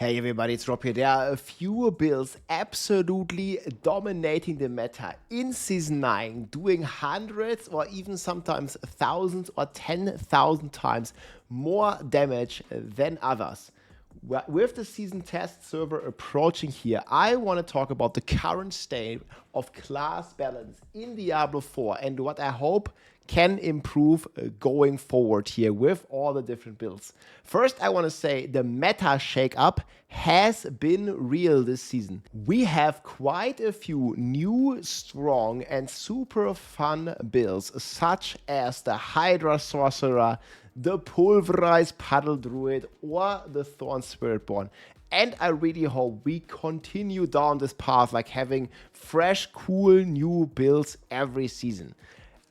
Hey everybody, it's Rob here. There are a few builds absolutely dominating the meta in Season 9, doing hundreds or even sometimes thousands or 10,000 times more damage than others. With the season test server approaching here, I want to talk about the current state of class balance in Diablo 4 and what I hope can improve going forward here with all the different builds. First, I want to say the meta shakeup has been real this season. We have quite a few new, strong, and super fun builds, such as the Hydra Sorcerer, the Pulverized Puddle Druid, or the Thorn Spiritborn. And I really hope we continue down this path, like having fresh, cool, new builds every season.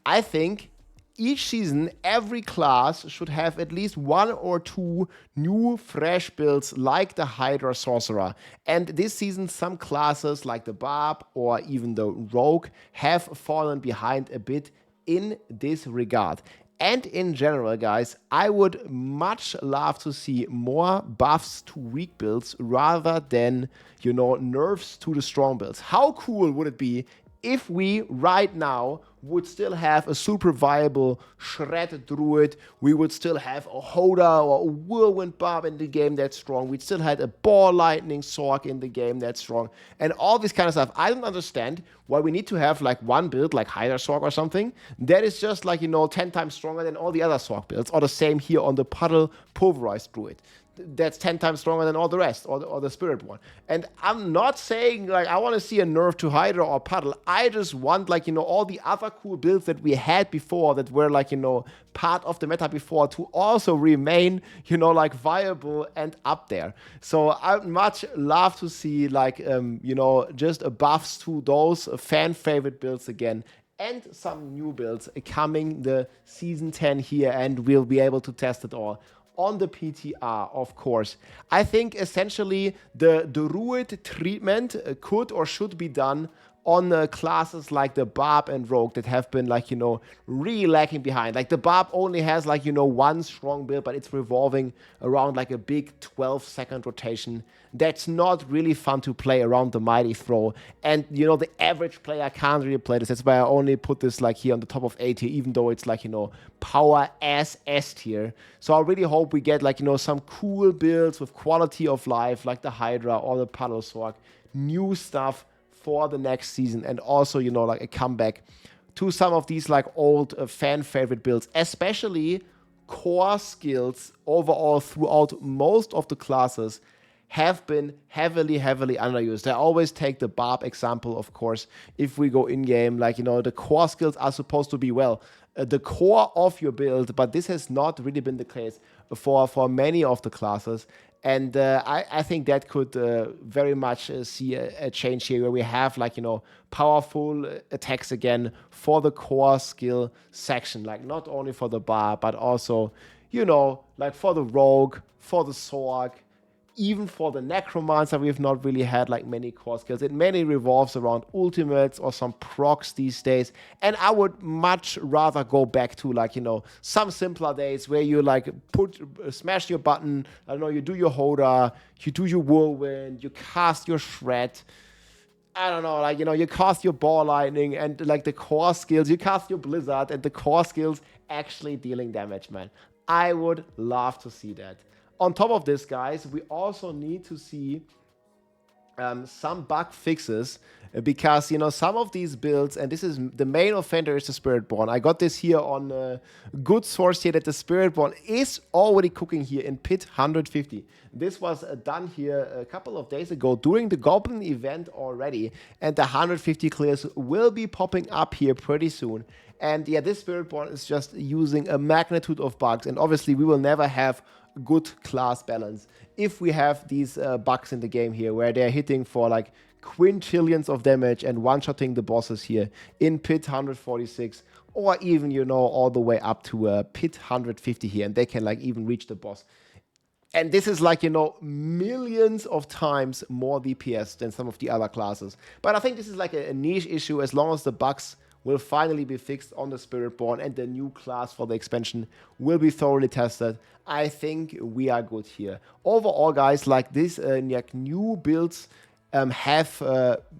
I think each season, every class should have at least one or two new, fresh builds like the Hydra Sorcerer. And this season, some classes like the Barb or even the Rogue have fallen behind a bit in this regard. And in general, guys, I would much love to see more buffs to weak builds rather than, nerfs to the strong builds. How cool would it be if we right now would still have a super viable Shred Druid, we would still have a Hoda or a Whirlwind Barb in the game that's strong, we'd still have a Ball Lightning Sork in the game that's strong, and all this kind of stuff. I don't understand why we need to have like one build like Hydra Sork or something that is just like, 10 times stronger than all the other Sork builds, or the same here on the Puddle Pulverized Druid. That's 10 times stronger than all the rest, or the Spiritborn. And I'm not saying, like, I want to see a nerf to Hydra or Puddle. I just want, like, all the other cool builds that we had before that were, like, part of the meta before to also remain, like, viable and up there. So I'd much love to see, like, just buffs to those fan-favorite builds again. And some new builds coming the Season 10 here, and we'll be able to test it all on the PTR, of course. I think essentially the Druid treatment could or should be done on classes like the Barb and Rogue that have been, like, really lacking behind. Like, the Barb only has, like, one strong build, but it's revolving around, like, a big 12-second rotation. That's not really fun to play around the Mighty Throw. And, the average player can't really play this. That's why I only put this, like, here on the top of A tier, even though it's, like, power as S tier. So I really hope we get, like, some cool builds with quality of life, like the Hydra or the Puddle Sork. New stuff for the next season, and also, like a comeback to some of these like old fan favorite builds, especially core skills overall throughout most of the classes have been heavily underused. I always take the Barb example, of course, if we go in-game, like, the core skills are supposed to be, the core of your build, but this has not really been the case for many of the classes. And I think that could very much see a change here where we have, like, powerful attacks again for the core skill section, like not only for the Barb, but also, like for the Rogue, for the Sork, even for the Necromancer. We've not really had like many core skills. It mainly revolves around ultimates or some procs these days. And I would much rather go back to, like, some simpler days where you like smash your button. I don't know, you do your Hoda, you do your Whirlwind, you cast your Shred. I don't know, like, you cast your Ball Lightning and like the core skills, you cast your Blizzard and the core skills actually dealing damage, man. I would love to see that. On top of this, guys, we also need to see some bug fixes because, some of these builds, and this is the main offender is the Spiritborn. I got this here on a good source here that the Spiritborn is already cooking here in Pit 150. This was done here a couple of days ago during the Goblin event already, and the 150 clears will be popping up here pretty soon. And yeah, this Spiritborn is just using a magnitude of bugs, and obviously we will never have good class balance if we have these bugs in the game here where they're hitting for like quintillions of damage and one-shotting the bosses here in Pit 146, or even, all the way up to Pit 150 here, and they can like even reach the boss. And this is like, millions of times more DPS than some of the other classes. But I think this is like a niche issue as long as the bugs will finally be fixed on the Spiritborn, and the new class for the expansion will be thoroughly tested. I think we are good here. Overall, guys, like this new builds have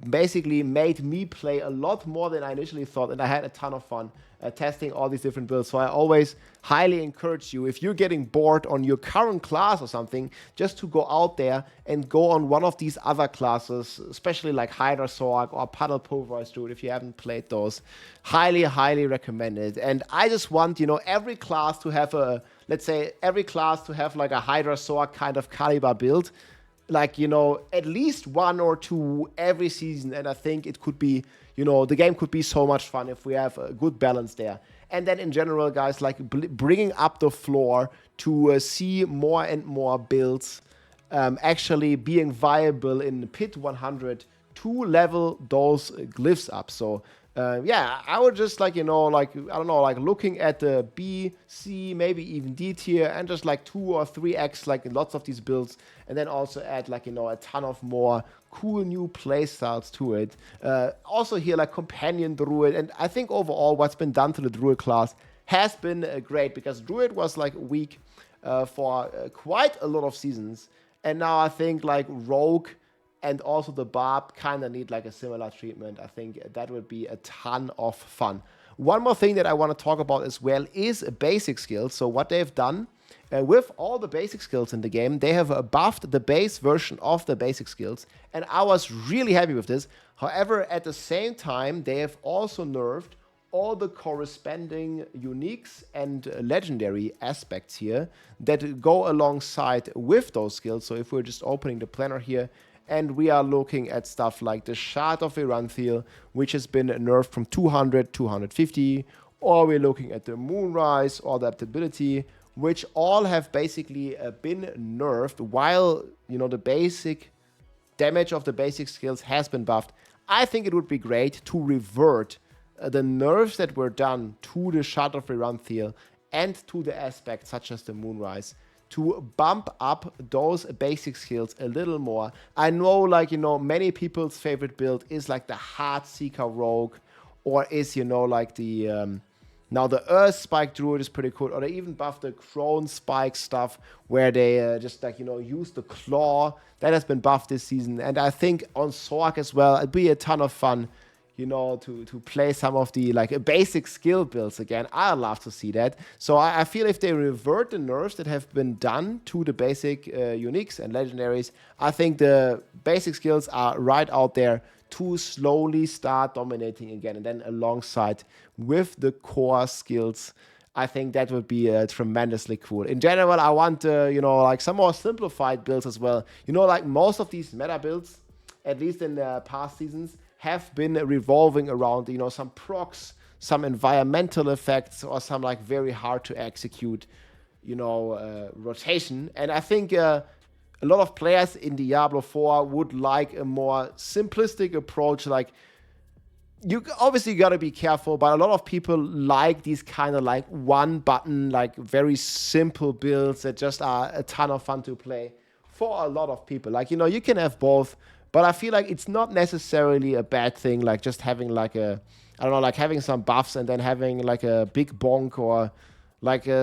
basically made me play a lot more than I initially thought, and I had a ton of fun testing all these different builds. So I always highly encourage you, if you're getting bored on your current class or something, just to go out there and go on one of these other classes, especially like Hydra Sorg or Puddle Pulverized Druid, if you haven't played those. Highly, highly recommend it. And I just want, every class to have let's say every class to have like a Hydra Sorg kind of caliber build, like, at least one or two every season. And I think it could be, the game could be so much fun if we have a good balance there. And then in general, guys, like bringing up the floor to see more and more builds actually being viable in Pit 100 to level those glyphs up. So yeah, I would just I don't know, looking at the B, C, maybe even D tier, and just like 2 or 3x like in lots of these builds, and then also add a ton of more cool new playstyles to it. Also here like Companion Druid, and I think overall what's been done to the Druid class has been great, because Druid was like weak for quite a lot of seasons, and now I think like Rogue and also the Barb kind of need like a similar treatment. I think that would be a ton of fun. One more thing that I want to talk about as well is basic skills. So what they've done with all the basic skills in the game, they have buffed the base version of the basic skills, and I was really happy with this. However, at the same time, they have also nerfed all the corresponding uniques and legendary aspects here that go alongside with those skills. So if we're just opening the planner here, and we are looking at stuff like the Shard of Iranthiel, which has been nerfed from 200 to 150, or we're looking at the Moonrise or the Adaptability, which all have basically been nerfed while, the basic damage of the basic skills has been buffed. I think it would be great to revert the nerfs that were done to the Shard of Iranthiel and to the aspects such as the Moonrise, to bump up those basic skills a little more. I know, many people's favorite build is like the Heartseeker Rogue, or is, like the, now the Earth Spike Druid is pretty cool, or they even buff the Crone Spike stuff, where they just use the Claw. That has been buffed this season, and I think on Sorg as well, it'd be a ton of fun, to play some of the basic skill builds again. I'd love to see that. So I feel if they revert the nerfs that have been done to the basic uniques and legendaries, I think the basic skills are right out there to slowly start dominating again. And then alongside with the core skills, I think that would be tremendously cool. In general, I want, some more simplified builds as well. Most of these meta builds, at least in the past seasons, have been revolving around, some procs, some environmental effects, or some very hard to execute, rotation. And I think a lot of players in Diablo 4 would like a more simplistic approach. You obviously got to be careful, but a lot of people like these kind of one button, very simple builds that just are a ton of fun to play for a lot of people. You can have both. But I feel like it's not necessarily a bad thing, just having having some buffs and then having a big bonk, or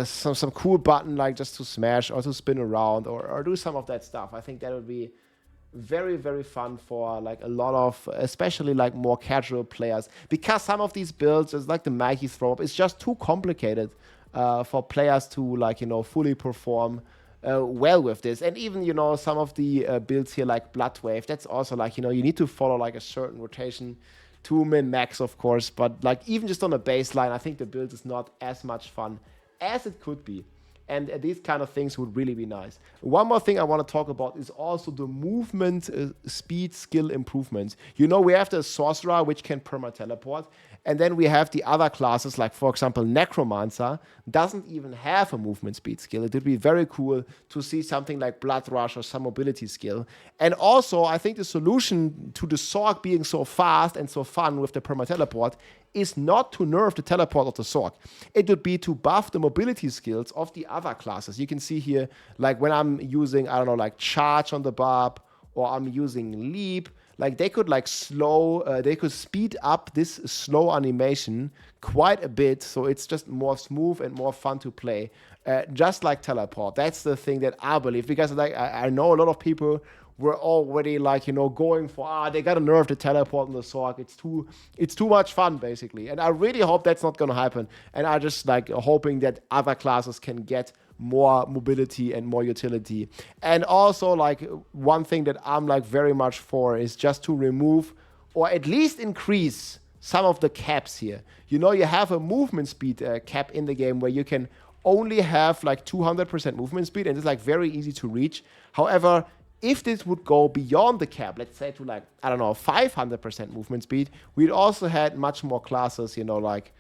some cool button, just to smash or to spin around or do some of that stuff. I think that would be very, very fun for a lot of, especially more casual players, because some of these builds, just the Mikey throw up, it's just too complicated for players to fully perform well with this. And even some of the builds here like Bloodwave, that's also you need to follow a certain rotation to min max, of course, but even just on a baseline, I think the build is not as much fun as it could be. And these kind of things would really be nice. One more thing I want to talk about is also the movement speed skill improvements. We have the Sorcerer, which can perma-teleport. And then we have the other classes, for example, Necromancer, doesn't even have a movement speed skill. It would be very cool to see something like Blood Rush or some mobility skill. And also, I think the solution to the Sorg being so fast and so fun with the perma-teleport is not to nerf the teleport of the Sorg. It would be to buff the mobility skills of the other classes. You can see here, when I'm using, Charge on the Barb, or I'm using Leap, like they could like they could speed up this slow animation quite a bit, so it's just more smooth and more fun to play, just like teleport. That's the thing that I believe, because like I know a lot of people were already like, you know, going for, they gotta nerf the teleport in the Sorc. It's too much fun, basically. And I really hope that's not gonna happen. And I just like hoping that other classes can get more mobility and more utility. And also, like, one thing that I'm like very much for is just to remove or at least increase some of the caps here. You know, you have a movement speed cap in the game where you can only have like 200% movement speed, and it's like very easy to reach. However, if this would go beyond the cap, let's say to like, I don't know, 500% movement speed, we'd also had much more classes, you know, like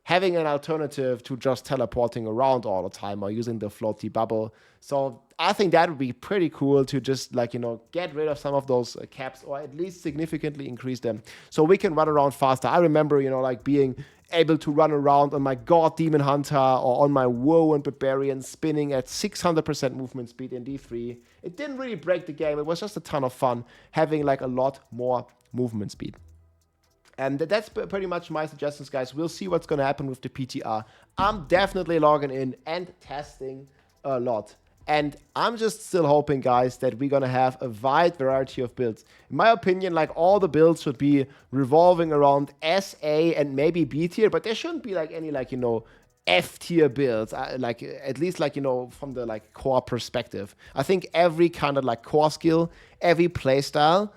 having an alternative to just teleporting around all the time or using the floaty bubble. So I think that would be pretty cool to just like, you know, get rid of some of those caps, or at least significantly increase them so we can run around faster. I remember, you know, like being able to run around on my God Demon Hunter or on my Woe and Barbarian spinning at 600% movement speed in D3. It didn't really break the game. It was just a ton of fun having like a lot more movement speed. And that's pretty much my suggestions, guys. We'll see what's going to happen with the PTR. I'm definitely logging in and testing a lot. And I'm just still hoping, guys, that we're going to have a wide variety of builds. In my opinion, like all the builds should be revolving around S, A, and maybe B tier. But there shouldn't be like any like, you know, F tier builds, like at least like, you know, from the like core perspective. I think every kind of like core skill, every playstyle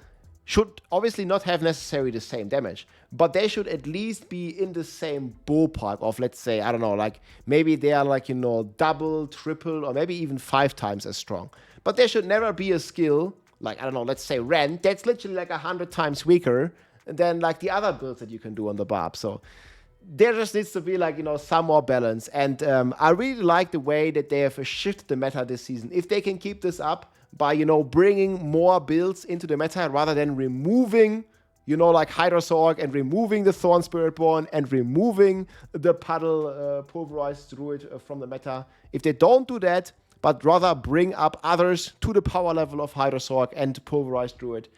should obviously not have necessarily the same damage, but they should at least be in the same ballpark of, let's say, I don't know, like maybe they are like, you know, double, triple, or maybe even 5 times as strong. But there should never be a skill, like, I don't know, let's say Rend, that's literally like 100 times weaker than like the other builds that you can do on the Barb. So there just needs to be like, you know, some more balance. And I really like the way that they have shifted the meta this season. If they can keep this up by, you know, bringing more builds into the meta rather than removing, you know, like Hydra Sorc and removing the Thorn Spiritborn and removing the Puddle Pulverized Druid from the meta. If they don't do that, but rather bring up others to the power level of Hydra Sorc and Pulverized Druid,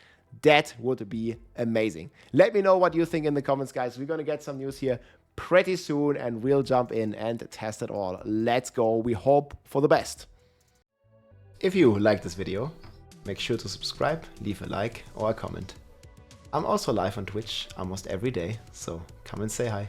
that would be amazing. Let me know what you think in the comments, guys. We're going to get some news here pretty soon, and we'll jump in and test it all. Let's go. We hope for the best. If you like this video, make sure to subscribe, leave a like or a comment. I'm also live on Twitch almost every day, so come and say hi.